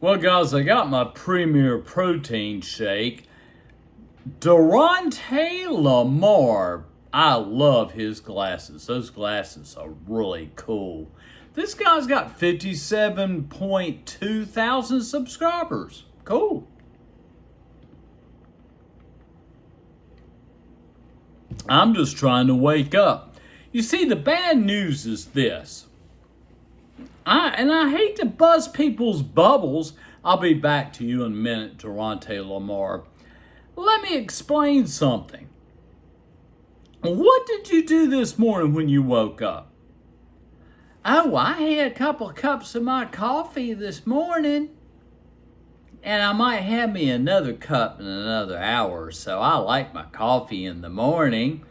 Well, guys, I got my premier protein shake. Darante LaMar. I love his glasses. Those glasses are really cool. This guy's got 57.2 thousand subscribers. Cool. I'm just trying to wake up. You see, the bad news is this. I hate to buzz people's bubbles. I'll be back to you in a minute, Darante LaMar. Let me explain something. What did you do this morning when you woke up? Oh, I had a couple of cups of my coffee this morning. And I might have me another cup in another hour or so. I like my coffee in the morning.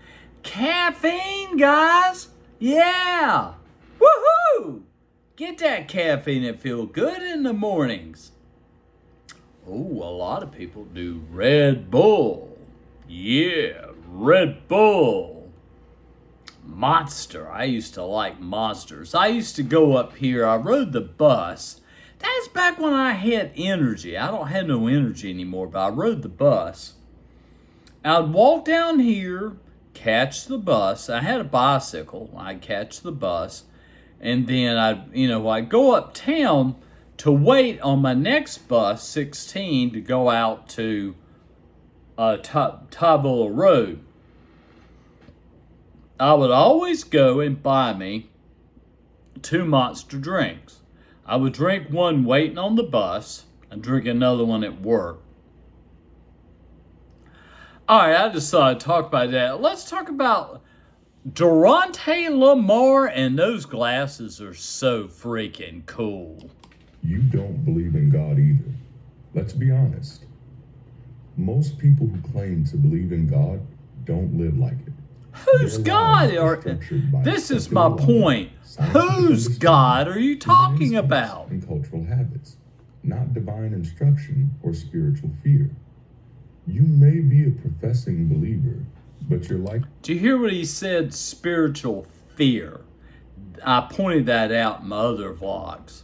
Caffeine, guys. Yeah. Woohoo! Get that caffeine and feel good in the mornings. Oh, a lot of people do Red Bull. Yeah, Red Bull. Monster. I used to like Monsters. I used to go up here. I rode the bus. That's back when I had energy. I don't have no energy anymore, but I rode the bus. I'd walk down here, catch the bus. I had a bicycle. I'd catch the bus. And then I'd go uptown to wait on my next bus, 16, to go out to Tyvilla Road. I would always go and buy me 2 Monster drinks. I would drink one waiting on the bus and drink another one at work. All right, I just thought I'd talk about that. Let's talk about Darante LaMar, and those glasses are so freaking cool. You don't believe in God either. Let's be honest. Most people who claim to believe in God don't live like it. Whose God are... This is my point. Whose God are you talking about? And cultural habits, not divine instruction or spiritual fear. You may be a professing believer, but you're like... Do you hear what he said? Spiritual fear. I pointed that out in my other vlogs.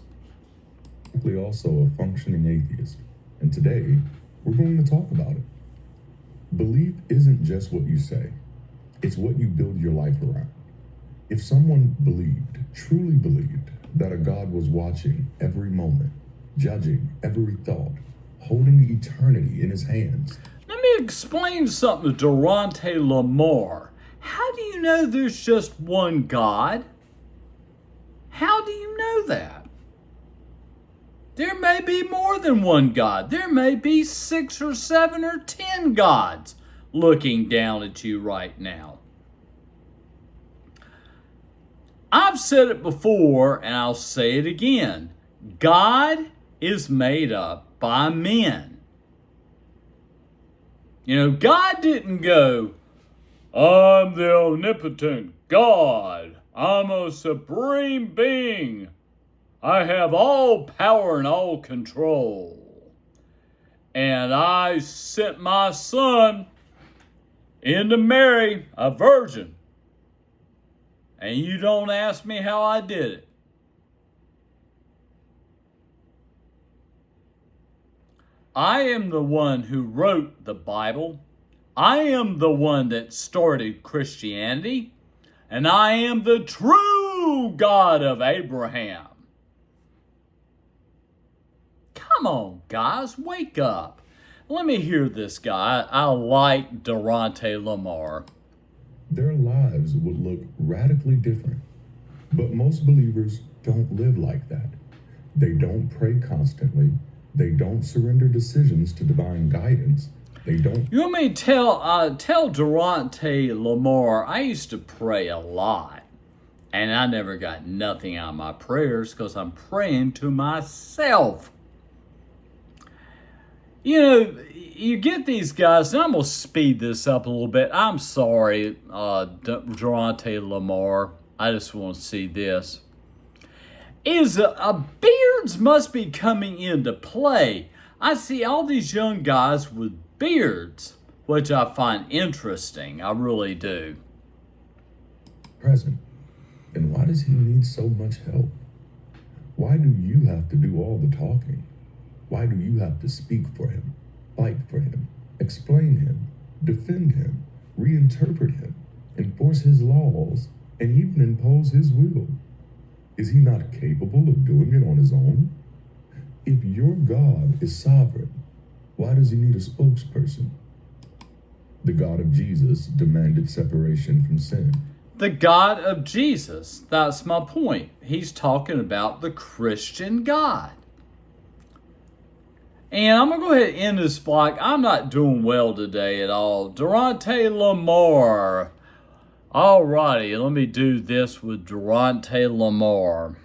Also a functioning atheist, and today we're going to talk about it. Belief isn't just what you say, it's what you build your life around. If someone truly believed, that a God was watching every moment, judging every thought, holding eternity in his hands. Let me explain something to Darante LaMar. How do you know there's just one God? How do you know that? There may be more than one God. There may be 6 or 7 or 10 gods looking down at you right now. I've said it before, and I'll say it again. God is made up by men. God didn't go, I'm the omnipotent God. I'm a supreme being. I have all power and all control. And I sent my son in to marry a virgin. And you don't ask me how I did it. I am the one who wrote the Bible. I am the one that started Christianity. And I am the true God of Abraham. Come on, guys, wake up. Let me hear this guy. I like Darante LaMar. Their lives would look radically different. But most believers don't live like that. They don't pray constantly. They don't surrender decisions to divine guidance. They don't... You want me to tell Darante LaMar, I used to pray a lot. And I never got nothing out of my prayers because I'm praying to myself. You get these guys, and I'm going to speed this up a little bit. I'm sorry, Darante LaMar. I just want to see this. Beards must be coming into play. I see all these young guys with beards, which I find interesting. I really do. Present. And why does he need so much help? Why do you have to do all the talking? Why do you have to speak for him, fight for him, explain him, defend him, reinterpret him, enforce his laws, and even impose his will? Is he not capable of doing it on his own? If your God is sovereign, why does he need a spokesperson? The God of Jesus demanded separation from sin. The God of Jesus, that's my point. He's talking about the Christian God. And I'm going to go ahead and end this vlog. I'm not doing well today at all. Darante LaMar. Alrighty, let me do this with Darante LaMar.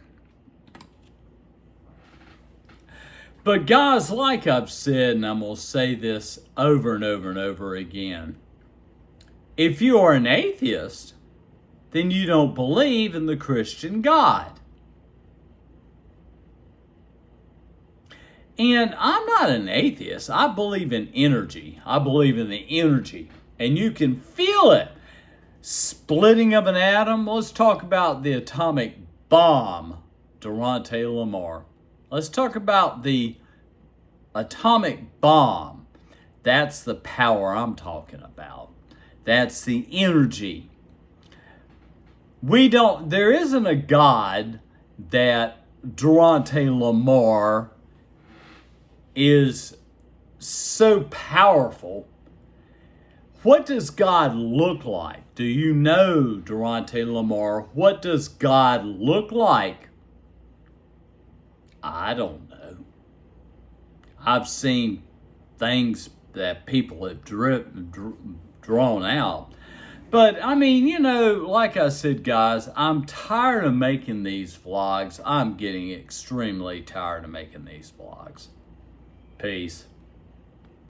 But guys, like I've said, and I'm going to say this over and over and over again, if you are an atheist, then you don't believe in the Christian God. And I'm not an atheist. I believe in energy. I believe in the energy. And you can feel it. Splitting of an atom. Let's talk about the atomic bomb, Darante LaMar. Let's talk about the atomic bomb. That's the power I'm talking about. That's the energy. There isn't a God that Darante LaMar is so powerful. What does God look like? Do you know, Darante LaMar, what does God look like? I don't know. I've seen things that people have drawn out. But, I mean, you know, like I said, guys, I'm tired of making these vlogs. I'm getting extremely tired of making these vlogs. Peace.